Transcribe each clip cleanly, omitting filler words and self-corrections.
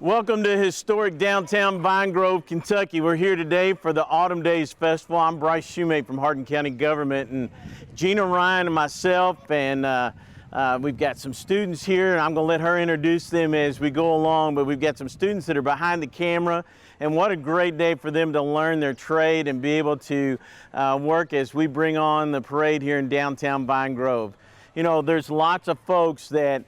Welcome to historic downtown Vine Grove, Kentucky. We're here today for the Autumn Days Festival. I'm Bryce Shoemate from Hardin County Government, and Gina Ryan and myself, and we've got some students here, and I'm going to let her introduce them as we go along, but we've got some students that are behind the camera, and what a great day for them to learn their trade and be able to work as we bring on the parade here in downtown Vine Grove. You know, there's lots of folks that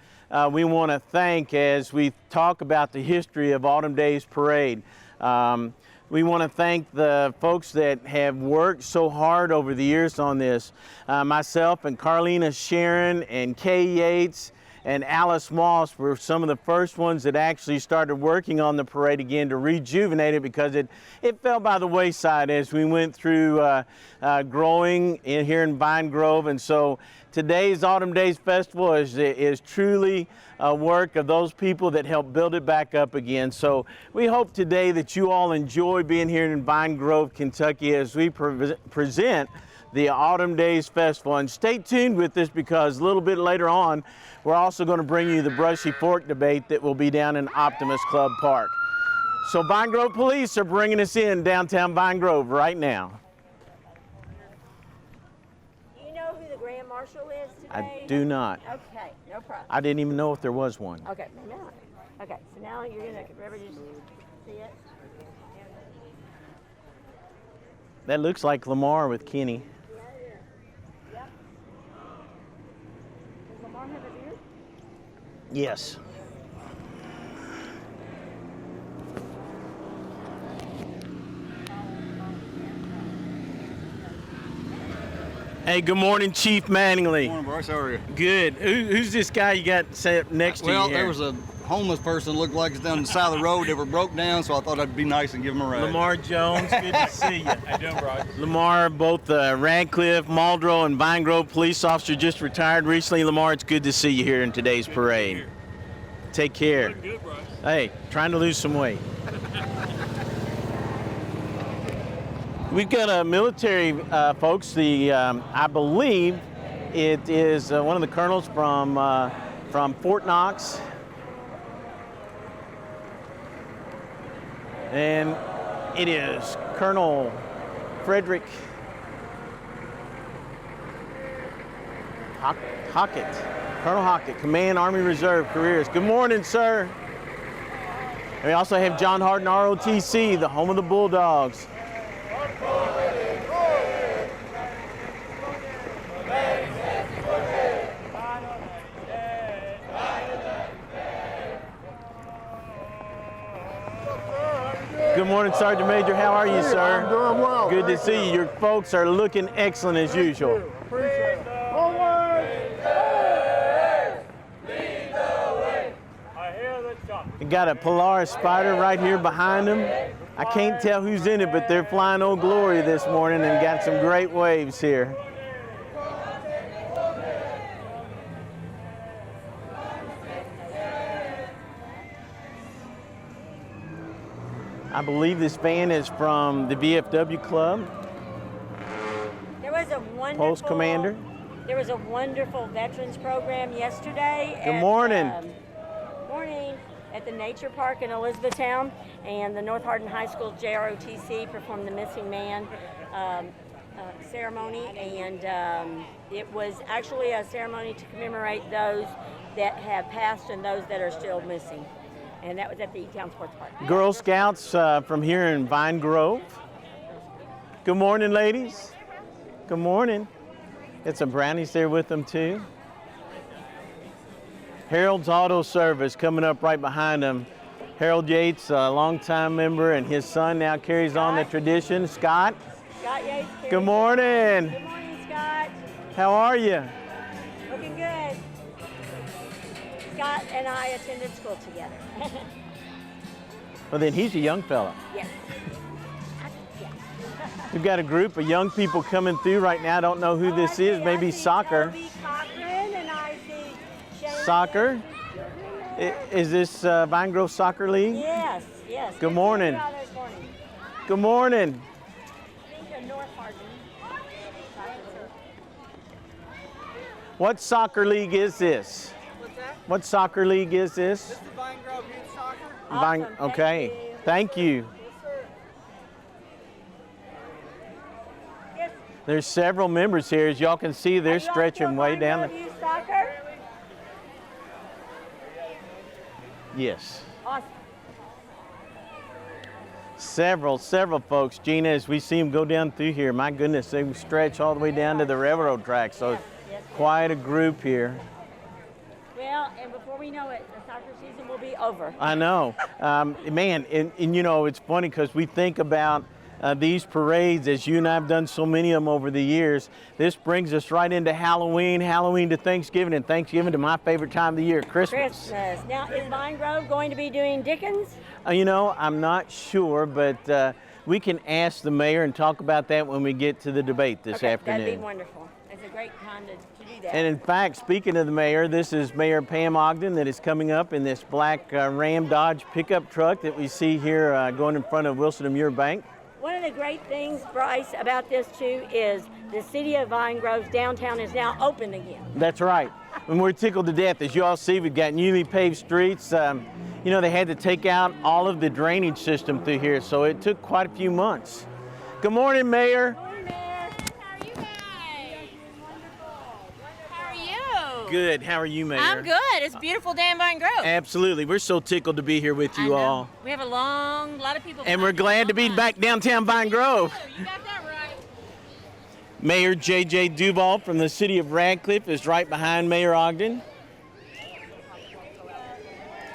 we want to thank as we talk about the history of Autumn Days Parade. We want to thank the folks that have worked so hard over the years on this. Myself and Carlina Sharon and Kay Yates and Alice Moss were some of the first ones that actually started working on the parade again to rejuvenate it, because it fell by the wayside as we went through growing here in Vine Grove. And so today's Autumn Days Festival is truly a work of those people that helped build it back up again. So we hope today that you all enjoy being here in Vine Grove, Kentucky, as we present the Autumn Days Festival. And stay tuned with this, because a little bit later on, we're also going to bring you the Brushy Fork debate that will be down in Optimus Club Park. So Vine Grove Police are bringing us in downtown Vine Grove right now. Do you know who the Grand Marshal is today? I do not. Okay, no problem. I didn't even know if there was one. Okay, maybe not. Okay, so now you're going to, remember, just see it? That looks like Lamar with Kenny. Yep. Does Lamar have a beard? Yes. Hey, good morning, Chief Mattingly. Good morning, Bryce. How are you? Good. Who's this guy you got set up next to you Well, here? there was a homeless person looked like it's down the side of the road. They were broke down, so I thought I'd be nice and give them a ride. Lamar Jones, good to see you. How you doing, Bryce? Lamar, both Radcliffe, Muldrow, and Vine Grove police officer just retired recently. Lamar, it's good to see you here in today's parade. Take care. Looking good, Bryce. Hey, trying to lose some weight. We've got a military folks. I believe it is one of the colonels from Fort Knox, and it is Colonel Frederick Hockett. Colonel Hockett, Command Army Reserve Careers. Good morning, sir. And we also have John Hardin, ROTC, the home of the Bulldogs. Good morning, Sergeant Major. How are you, sir? I'm doing well. Good to see you. Your folks are looking excellent as usual. Appreciate it. We got a Polaris Spider right here behind them. I can't tell who's in it, but they're flying Old Glory this morning and got some great waves here. I believe this van is from the VFW Club. There was a wonderful Post Commander. There was a wonderful veterans program yesterday. Good morning. Morning at the Nature Park in Elizabethtown, and the North Hardin High School JROTC performed the Missing Man ceremony, and it was actually a ceremony to commemorate those that have passed and those that are still missing. And that was at the E-Town Sports Park. Girl Scouts from here in Vine Grove. Good morning, ladies. Good morning. Got some brownies there with them, too. Harold's Auto Service coming up right behind them. Harold Yates, a longtime member, and his son now carries on the tradition. Scott. Scott Yates. Good morning. Good morning, Scott. How are you? Looking good. Scott and I attended school together. Well, then he's a young fella. Yes. We've got a group of young people coming through right now. I don't know who this is. Maybe soccer. Toby Cochran, and I see Sharon. Soccer? Is this Vine Grove Soccer League? Yes, yes. Good morning. Good morning. I think North Hardin. What soccer league is this? What's that? What soccer league is this? This is the Vine Grove Youth Soccer. Vine, Awesome, okay. Thank you. Yes. There's several members here. As y'all can see, they're stretching way down there. there. Youth soccer? Yes. Awesome. Several folks. Gina, as we see them go down through here, my goodness, they stretch all the way down to the railroad track. So Yes. quite a group here. Well, and before we know it, the soccer season will be over. I know. Man, and you know, it's funny because we think about these parades, as you and I have done so many of them over the years. This brings us right into Halloween to Thanksgiving, and Thanksgiving to my favorite time of the year, Christmas. Christmas. Now, is Vine Grove going to be doing Dickens? You know, I'm not sure, but we can ask the mayor and talk about that when we get to the debate this afternoon. That'd be wonderful. It's a great time to do that. And in fact, speaking of the mayor, this is Mayor Pam Ogden that is coming up in this black Ram Dodge pickup truck that we see here going in front of Wilson and Muir Bank. One of the great things, Bryce, about this too is the city of Vine Grove's downtown is now open again. That's right. And we're tickled to death. As you all see, we've got newly paved streets. You know, they had to take out all of the drainage system through here, so it took quite a few months. Good morning, Mayor. How are you guys? How are you? Good. How are you, Mayor? I'm good. It's beautiful day in Vine Grove. Absolutely. We're so tickled to be here with I you know. all. We have a lot of people. And we're glad to be back downtown Vine Grove. You got that right. Mayor J.J. Duval from the city of Radcliffe is right behind Mayor Ogden.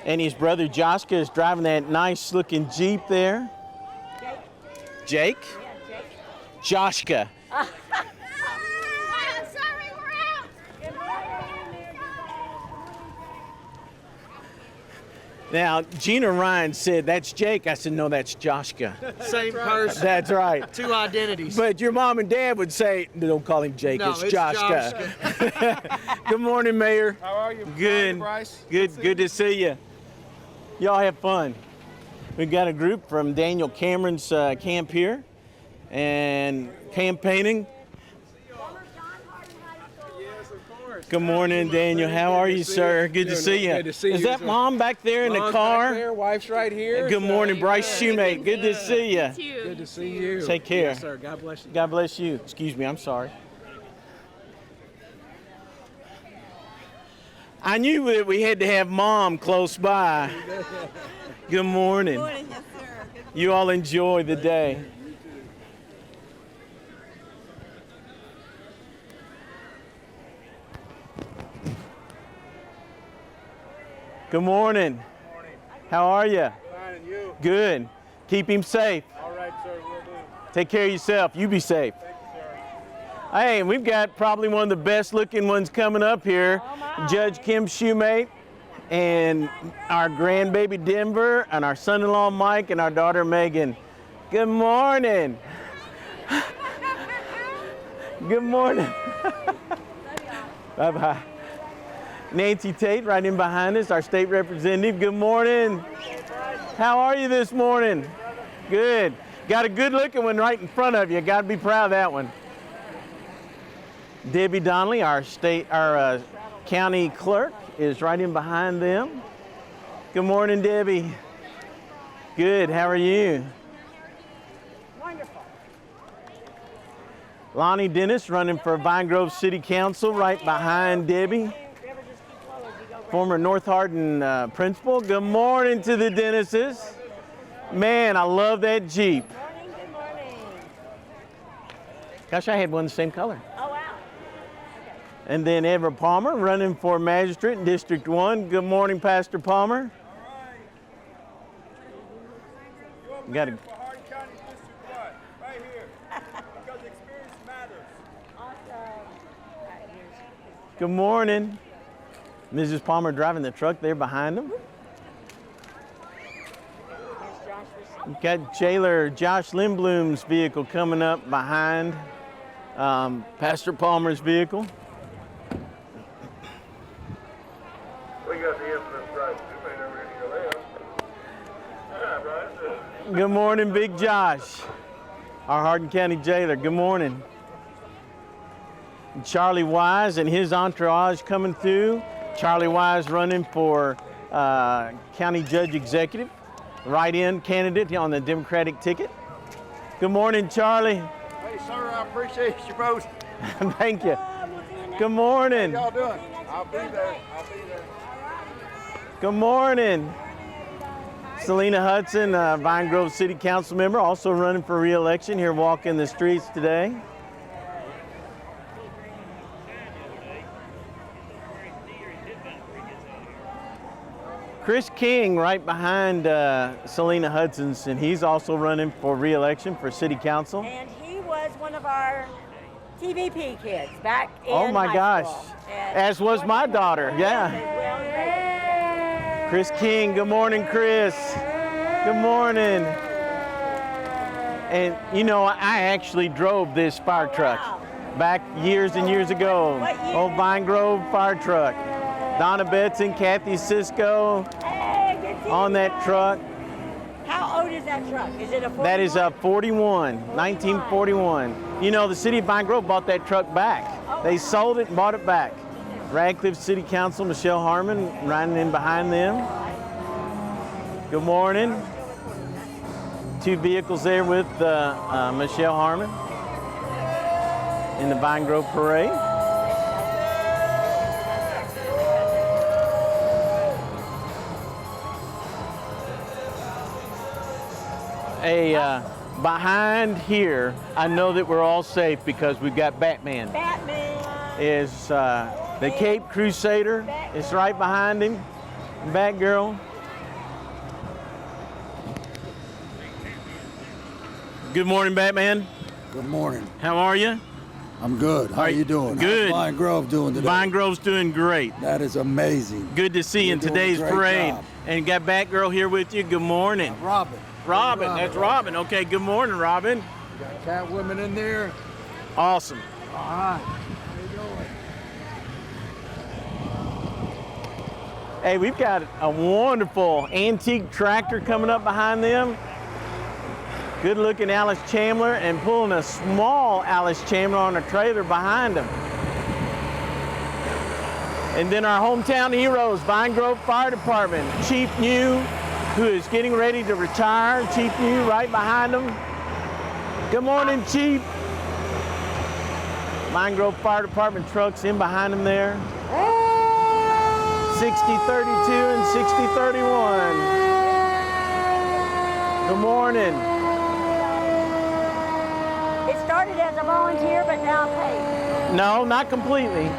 And his brother Joshka is driving that nice looking Jeep there. Jake? Yeah, Jake. Joshka. I'm sorry, we're out. Now, Gina Ryan said, that's Jake. I said, no, that's Joshka. Same person. That's right. Two identities. But your mom and dad would say, don't call him Jake, No, it's it's Joshka. Good morning, Mayor. How are you? Good. Bryce? Good to see you. Y'all have fun. We've got a group from Daniel Cameron's camp here and campaigning. Yes, of course. Good morning, Daniel. How are you, sir? Good to see you. Good to see Is you. that Mom back there in the Mom's car? back there, wife's right here. Good morning, Bryce Shoemate. Good to see you. Good to see you. Take care. Yes, sir. God bless you. God bless you. Excuse me, I'm sorry. I knew that we had to have Mom close by. Good morning. Yes, sir. You all enjoy the day. Good morning. How are you? Fine, and you? Good. Keep him safe. All right, sir. Will do. Take care of yourself. You be safe. Thank you, sir. Hey, we've got probably one of the best looking ones coming up here. Judge Kim Shoemate and our grandbaby Denver and our son-in-law Mike and our daughter Megan. Good morning. Good morning. Bye-bye. Nancy Tate right in behind us, our state representative. Good morning. How are you this morning? Good. Got a good looking one right in front of you. Got to be proud of that one. Debbie Donnelly, our county clerk, is right in behind them. Good morning, Debbie. Good. How are you? Wonderful. Lonnie Dennis running for Vine Grove City Council right behind Debbie. Former North Hardin principal. Good morning to the Dennises. Man, I love that Jeep. Good morning. Gosh, I had one the same color. Oh, wow. And then Everett Palmer running for magistrate in District 1. Good morning, Pastor Palmer. Got a For Hardin County District 1, right here. Because experience matters. Awesome. good morning. Mrs. Palmer driving the truck there behind them. We've got jailer Josh Lindblom's vehicle coming up behind Pastor Palmer's vehicle. We got the infamous Bryce. You may never hit your left. Yeah, Bryce. Good morning, Big Josh, our Hardin County jailer. Good morning. And Charlie Wise and his entourage coming through. Charlie Wise running for County Judge Executive, write-in candidate on the Democratic ticket. Good morning, Charlie. Hey, sir, I appreciate your post. Thank you. Good morning. How y'all doing? I'll be there. Good morning. Selena Hudson, Vine Grove City Council member, also running for re-election, here walking the streets today. Chris King right behind Selena Hudson's, and he's also running for re-election for City Council. And he was one of our TVP kids back in Oh my high gosh, school. And as was my daughter, yeah. Well, Chris King, good morning, Chris. Good morning. And you know, I actually drove this fire truck back years and years ago. What year? Old Vine Grove fire truck. Donna Betson, Kathy Cisco hey, good to see on you that guys. truck. How old is that truck? Is it a 41? That is a 1941. You know, the city of Vine Grove bought that truck back. They sold it and bought it back. Radcliffe City Council, Michelle Harmon, riding in behind them. Good morning. 2 vehicles there with Michelle Harmon in the Vine Grove Parade. Behind here, I know that we're all safe because we've got Batman. Batman. Is the Cape Crusader is right behind him. Batgirl. Good morning, Batman. Good morning. How are you? I'm good. How are you doing? Good. How's Vine Grove doing today? Vine Grove's doing great. That is amazing. Good to see you in You're doing a today's great parade. job. And you got Batgirl here with you. Good morning. Robin. Robin, that's Robin. Okay, good morning, Robin. Got Catwoman in there. Awesome. All right. How you doing? Hey, we've got a wonderful antique tractor coming up behind them. Good looking Alice Chandler and pulling a small Alice Chandler on a trailer behind them. And then our hometown heroes, Vine Grove Fire Department, Chief New, who is getting ready to retire. Chief New right behind them. Good morning, Chief. Vine Grove Fire Department trucks in behind them there. 6032 and 6031. Good morning. It started as a volunteer, but now paid. No, not completely.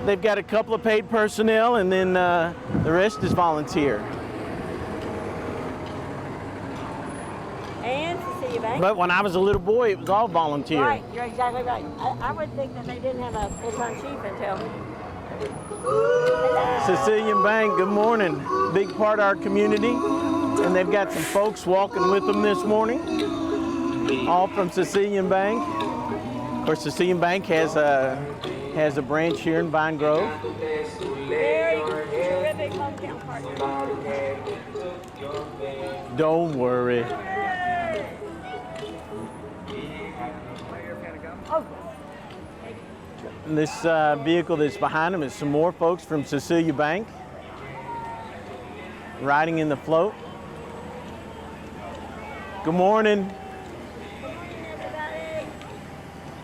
They've got a couple of paid personnel, and then the rest is volunteer. And Cecilia Bank. But when I was a little boy, it was all volunteer. Right, you're exactly right. I would think that they didn't have a full-time chief until. Cecilian Bank, good morning. Big part of our community. And they've got some folks walking with them this morning, all from Cecilian Bank. Of course, Cecilian Bank has a branch here in Vine Grove. Very terrific hometown partner. Don't worry. Oh, This vehicle that's behind them is some more folks from Cecilia Bank riding in the float. Good morning. everybody.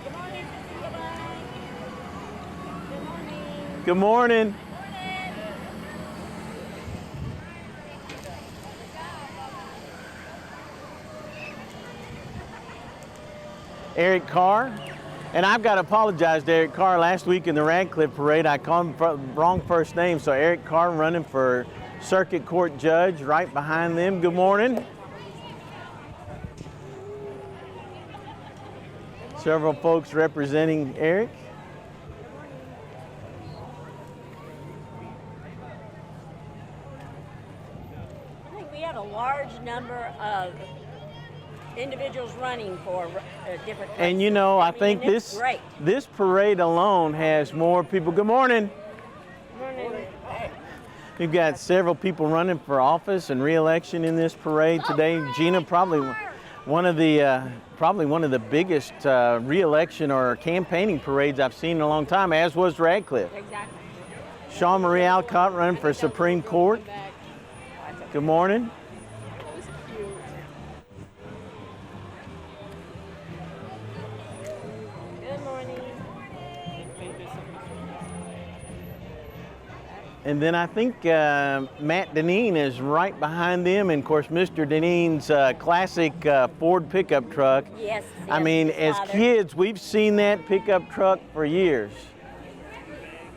Good morning, Cecilia Bank. Good morning. Good morning. Eric Carr. And I've got to apologize to Eric Carr. Last week in the Radcliffe Parade, I called him wrong first name. So Eric Carr running for Circuit Court Judge right behind them. Good morning. Several folks representing Eric. I think we have a large number of individuals running for different places. And you know, I mean, think it's great. this parade alone has more people. Good morning. Morning. We've got several people running for office and re-election in this parade today. Gina, probably One of the, probably one of the biggest re-election or campaigning parades I've seen in a long time, as was Radcliffe. Exactly. Sean Marie Alcott running for Supreme Court. Good morning. Good morning. And then I think Matt Deneen is right behind them. And of course, Mr. Deneen's classic Ford pickup truck. Yes. I yes, mean, his as father. kids, we've seen that pickup truck for years.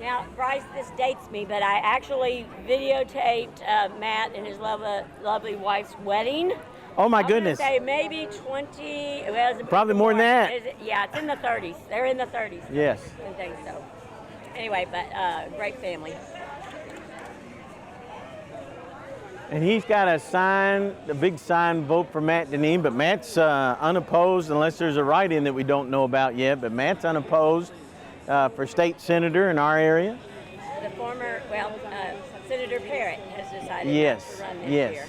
Now, Bryce, this dates me, but I actually videotaped Matt and his lovely wife's wedding. Oh my I'm gonna goodness. say maybe 20. Well, it's Probably more than that. Yeah, it's in the 30s. They're in the 30s. Yes. I think so. Anyway, but great family. And he's got a sign, a big sign, vote for Matt Deneen, but Matt's unopposed unless there's a write-in that we don't know about yet, but Matt's unopposed for state senator in our area. The former, Senator Parrott has decided Yes, not to run this yes. year.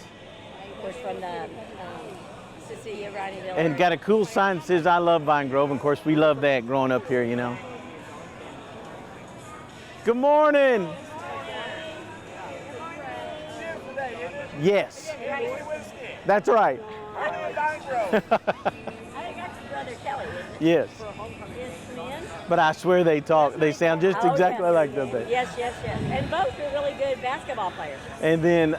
Of course, from the Cecilia Ronnie Miller. And got a cool sign that says, I love Vine Grove. Of course, we love that growing up here, you know. Good morning. Yes, that's right. I think that's Brother Kelly. Yes, His men. but I swear they talk, they sound just Oh, exactly yes. like them. They? Yes, yes, yes. And both are really good basketball players. And then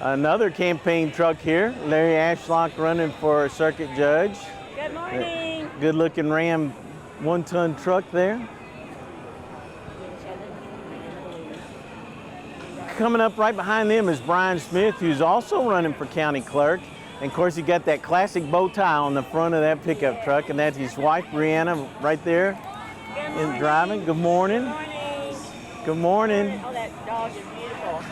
another campaign truck here, Larry Ashlock running for circuit judge. Good morning. Good looking Ram 1-ton truck there. Coming up right behind them is Brian Smith, who's also running for county clerk. And of course, he got that classic bow tie on the front of that pickup truck, and that's his wife, Brianna, right there in driving. Good morning. Good morning. Oh, that dog is beautiful.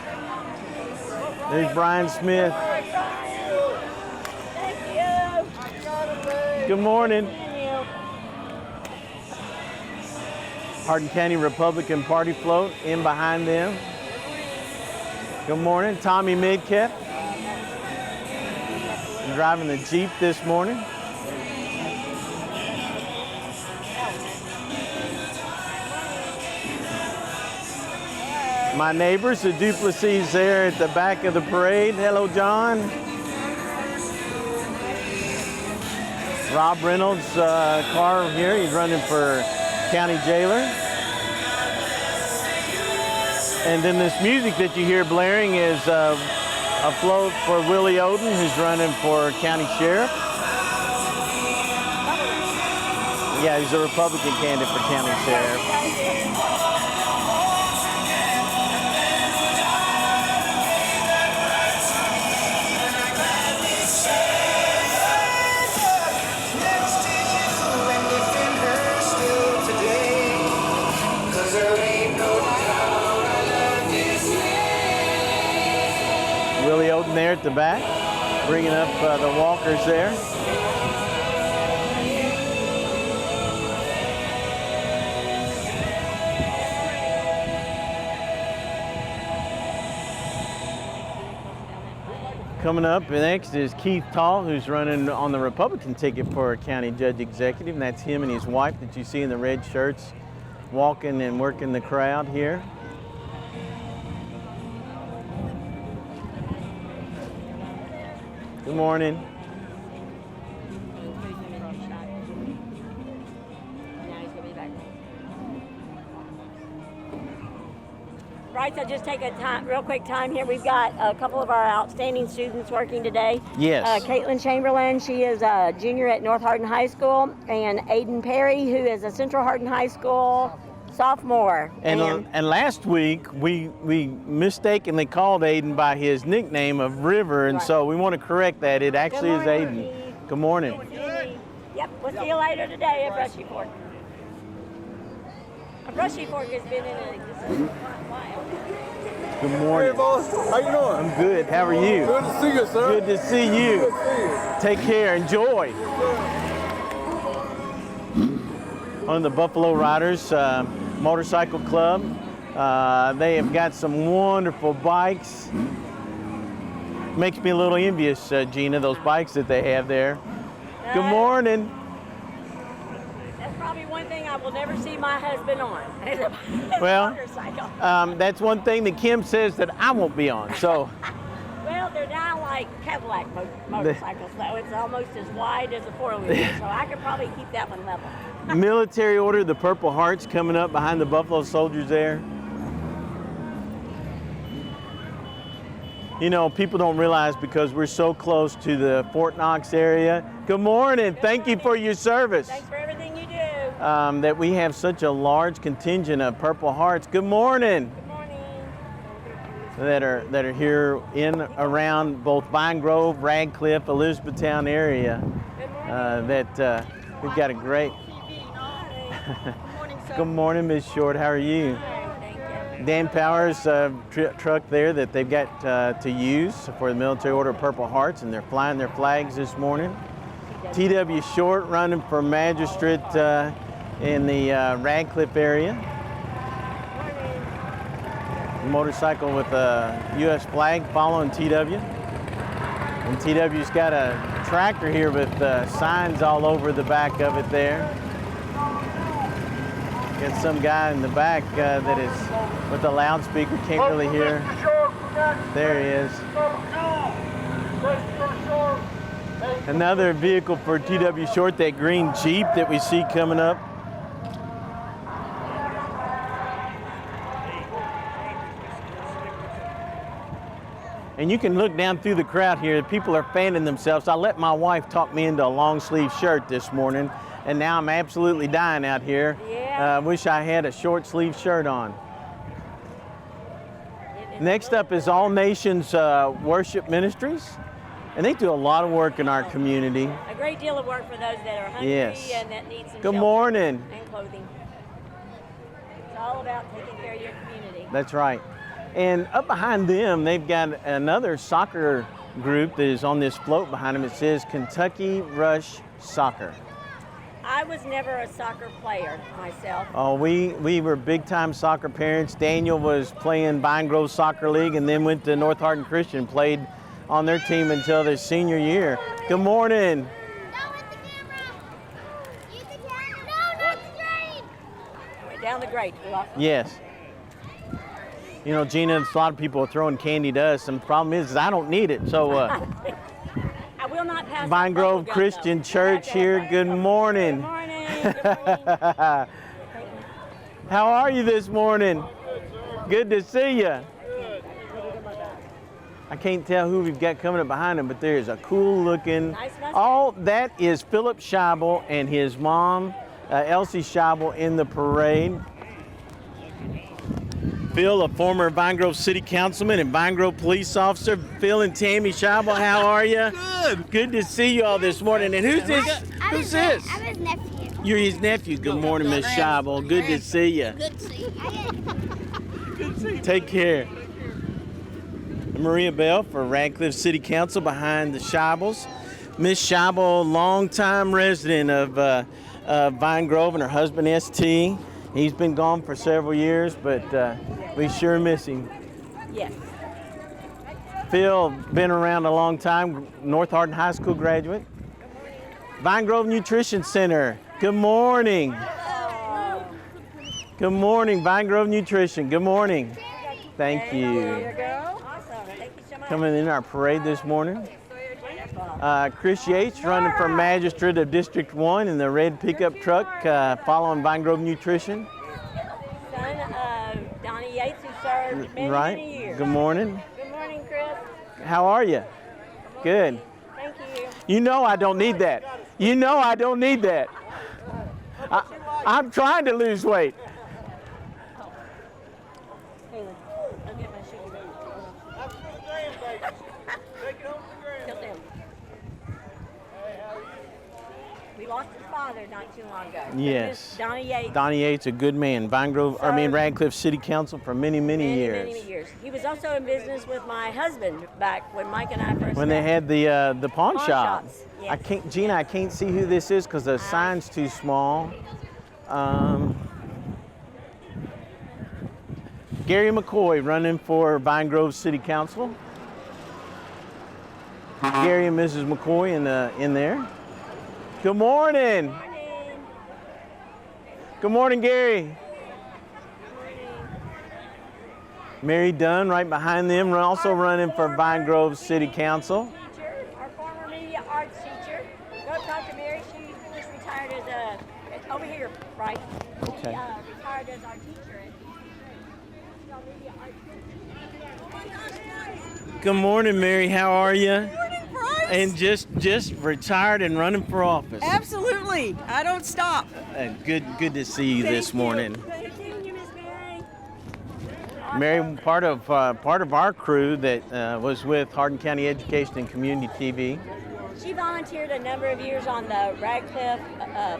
There's Brian Smith. Thank you. Good morning. Thank you. Hardin County Republican Party float in behind them. Good morning. Tommy Midcap driving the Jeep this morning. My neighbors, the Duplessis there at the back of the parade. Hello, John. Rob Reynolds' car here. He's running for county jailer. And then this music that you hear blaring is a float for Willie Oden, who's running for county sheriff. Yeah, he's a Republican candidate for county sheriff. Willie Oden there at the back, bringing up the walkers there. Coming up next is Keith Tall, who's running on the Republican ticket for a county judge executive, and that's him and his wife that you see in the red shirts walking and working the crowd here. Good morning. Right, so just take a real quick time here. We've got a couple of our outstanding students working today. Yes. Caitlin Chamberlain, she is a junior at North Hardin High School, and Aiden Perry, who is a Central Hardin High School sophomore. And last week we mistakenly called Aiden by his nickname of River, and so we want to correct that. It actually is Aiden. Good morning. Yep, we'll see you later today at Brushy Fork. Brushy Fork has been in existence for a while. Good morning. Hey, boss. How you doing? I'm good. How are you? Good to see you, sir. Good to see you. Good to see you. Take care. Enjoy. One of the Buffalo Riders Motorcycle Club. They have got some wonderful bikes. Makes me a little envious, Gina, those bikes that they have there. Good morning. That's probably one thing I will never see my husband on. Is a Well, motorcycle. That's one thing that Kim says that I won't be on. So Well, they're now like Cadillac motorcycles, so it's almost as wide as a four-wheeler. So I could probably keep that one level. military order, the Purple Hearts coming up behind the Buffalo Soldiers there. You know, people don't realize because we're so close to the Fort Knox area. Good morning. Thank you for your service. Thanks for everything you do. That we have such a large contingent of Purple Hearts. Good morning. Good morning. That are here in around both Vine Grove, Radcliffe, Elizabethtown area. Good morning. We've got a great. Good morning, sir. Good morning, Ms. Short. How are you? Thank you. Dan Powers' truck there that they've got to use for the Military Order of Purple Hearts, and they're flying their flags this morning. T.W. Short running for magistrate in the Radcliffe area. Motorcycle with a U.S. flag following T.W. And T.W.'s got a tractor here with signs all over the back of it there. Got some guy in the back that is with a loudspeaker, can't really hear. There he is. Another vehicle for T.W. Short, that green Jeep that we see coming up. And you can look down through the crowd here. People are fanning themselves. I let my wife talk me into a long sleeve shirt this morning, and now I'm absolutely dying out here. Yeah. Wish I had a short sleeve shirt on. Next up is All Nations Worship Ministries, and they do a lot of work in our community. A great deal of work for those that are hungry Yes. and that need some Good shelter morning. and clothing. It's all about taking care of your community. That's right. And up behind them, they've got another soccer group that is on this float behind them. It says Kentucky Rush Soccer. I was never a soccer player myself. Oh, we were big-time soccer parents. Daniel was playing Vine Grove Soccer League and then went to North Hardin Christian, played on their team until their senior year. Good morning. Not with the camera. Use the camera. No, not the drain. Went down the grate. Yes. You know, Gina, a lot of people are throwing candy to us, and the problem is I don't need it. So, I will not pass. Vine the Grove bubble gum, Christian though. Church Okay. here. Good morning. Good morning. Good morning. How are you this morning? Good to see you. I can't tell who we've got coming up behind him, but there's a cool looking. Nice mustache. Oh, that is Philip Scheibel and his mom, Elsie Scheibel, in the parade. Phil, a former Vine Grove City Councilman and Vine Grove police officer. Phil and Tammy Scheibel, how are you? Good. Good to see you all this morning. And who's this? Who's this? I'm his nephew. You're his nephew. Good morning, Miss Scheibel. Good to see you. Good to see you. Take care. Maria Bell for Radcliffe City Council behind the Scheibels. Miss Scheibel, longtime resident of Vine Grove, and her husband ST. He's been gone for several years, but we sure miss him. Yes. Phil, been around a long time, North Hardin High School graduate. Vine Grove Nutrition Center, good morning. Good morning, Vine Grove Nutrition, good morning. Thank you. There you go. Awesome. Thank you so much. Coming in our parade this morning. Chris Yates running for magistrate of District 1 in the red pickup truck following Vine Grove Nutrition. Son of Donnie Yates, who served many, Right. many years. Good morning. Good morning, Chris. How are you? Good. Thank you. You know I don't need that. You know I don't need that. I'm trying to lose weight. Haley, I'll get my sugar baby. That's for the grandbabies. Take it home to the Tilt grandbabies. down. We lost his father not too long ago. Yes. Donnie Yates. Donnie Yates, a good man. Radcliffe City Council for many, many years. Many years. He was also in business with my husband back when Mike and I first When met. they had the pawn Pawn shop. shops, yes. Gina, I can't see who this is because the sign's too small. Gary Mccoy running for Vine Grove City Council. Gary and Mrs. McCoy in there. Good morning. Good morning, Gary. Mary Dunn right behind them, also running for Vine Grove City Council. Teacher, our former media arts teacher. Go talk to Mary. She just retired as a, over here, right? Okay. She retired as our teacher at media arts. Good morning, Mary. How are you? Good morning, Bryce. And just retired and running for office. Absolutely. I don't stop. Good to see you this morning. Good seeing you, Miss Mary. Mary, part of our crew that was with Hardin County Education and Community TV. She volunteered a number of years on the Radcliffe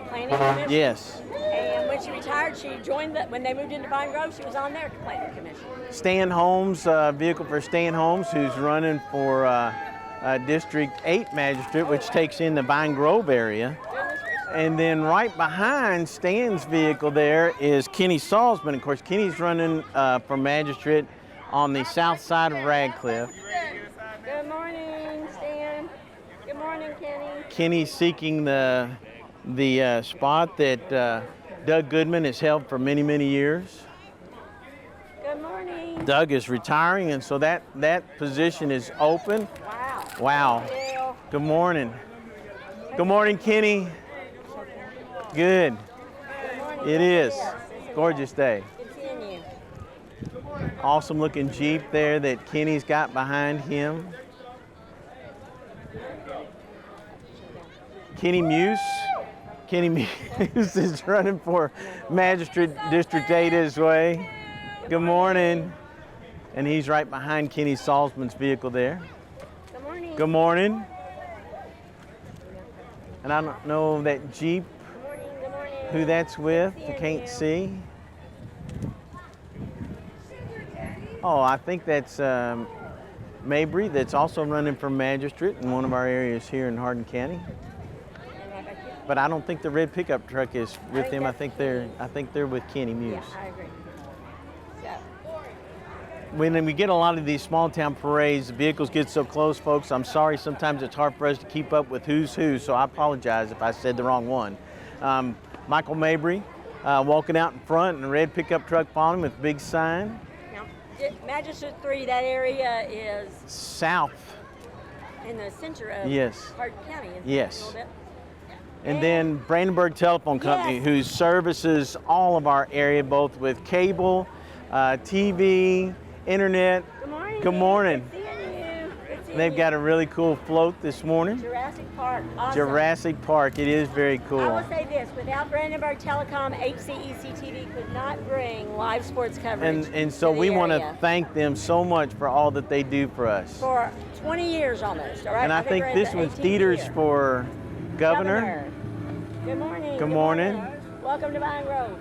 Planning Commission. Yes. And when she retired, she joined when they moved into Vine Grove, she was on their planning commission. Stan Holmes, vehicle for Stan Holmes, who's running for District 8 Magistrate, which takes in the Vine Grove area. And then right behind Stan's vehicle there is Kenny Salzman. Of course, Kenny's running for Magistrate on the south side of Radcliffe. Good morning, Stan. Good morning, Kenny. Kenny's seeking the spot that Doug Goodman has held for many, many years. Good morning. Doug is retiring, and so that position is open. Wow. Wow. Bill. Good morning. Good morning, Kenny. Good. Good morning. It is. Yes. Gorgeous day. Good seeing you. Awesome looking Jeep there that Kenny's got behind him. Kenny Muse. Kenny Muse is running for Magistrate District 8 his way. Good morning. And he's right behind Kenny Salzman's vehicle there. Good morning. Good morning. And I don't know that Jeep, Good morning. Good morning. who that's with. I can't see. Oh, I think that's Mabry, that's also running for Magistrate in one of our areas here in Hardin County. But I don't think the red pickup truck is with him. I think they're with Kenny Muse. Yeah, I agree. So, When we get a lot of these small town parades, the vehicles get so close, folks. I'm sorry, sometimes it's hard for us to keep up with who's who, so I apologize if I said the wrong one. Michael Mabry walking out in front and a red pickup truck following with a big sign. now, Magistrate 3, that area is South. in the center of Yes. Hardin County, isn't it? Yes. A little bit? And then Brandenburg Telephone Company, Yes. who services all of our area, both with cable, TV, internet. Good morning. Good morning. Good seeing you. Good seeing They've you. got a really cool float this morning. Jurassic Park. Awesome. Jurassic Park, it is very I cool. will say this, without Brandenburg Telecom, HCEC-TV could not bring live sports coverage And so to the we want to area thank them so much for all that they do for us. for 20 years almost, all right? And I think we're in this the one's 18th Dieter's year. for Governor. Good morning. Good morning. Welcome to Vine Grove.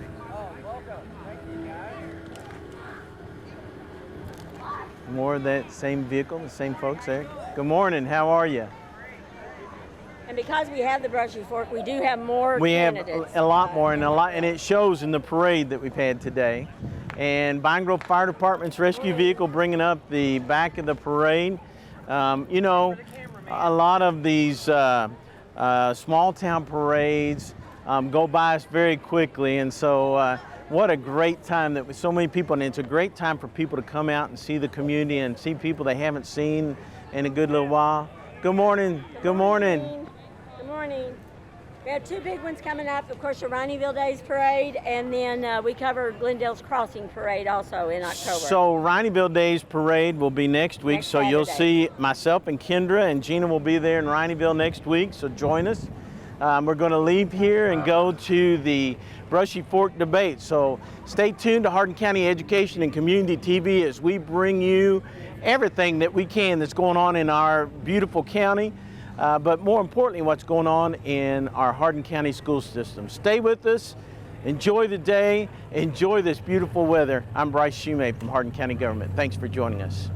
More of that same vehicle, the same folks there. Good morning, how are you? And because we have the brushy fork, we do have more We have candidates. a lot more, and it shows in the parade that we've had today. And Vine Grove Fire Department's rescue vehicle bringing up the back of the parade. You know, a lot of these small town parades go by us very quickly, and so what a great time that with so many people, and it's a great time for people to come out and see the community and see people they haven't seen in a good little while. Good morning. Good morning. Good morning. We have two big ones coming up. Of course, the Rineyville Days Parade, and then we cover Glendale's Crossing Parade also in October. So Rineyville Days Parade will be next week, Next so you'll Saturday. see myself and Kendra and Gina will be there in Rineyville next week, so join us. We're going to leave here and go to the Brushy Fork debate, so stay tuned to Hardin County Education and Community TV as we bring you everything that we can that's going on in our beautiful county, but more importantly, what's going on in our Hardin County school system. Stay with us, enjoy the day, enjoy this beautiful weather. I'm Bryce Shumate from Hardin County Government. Thanks for joining us.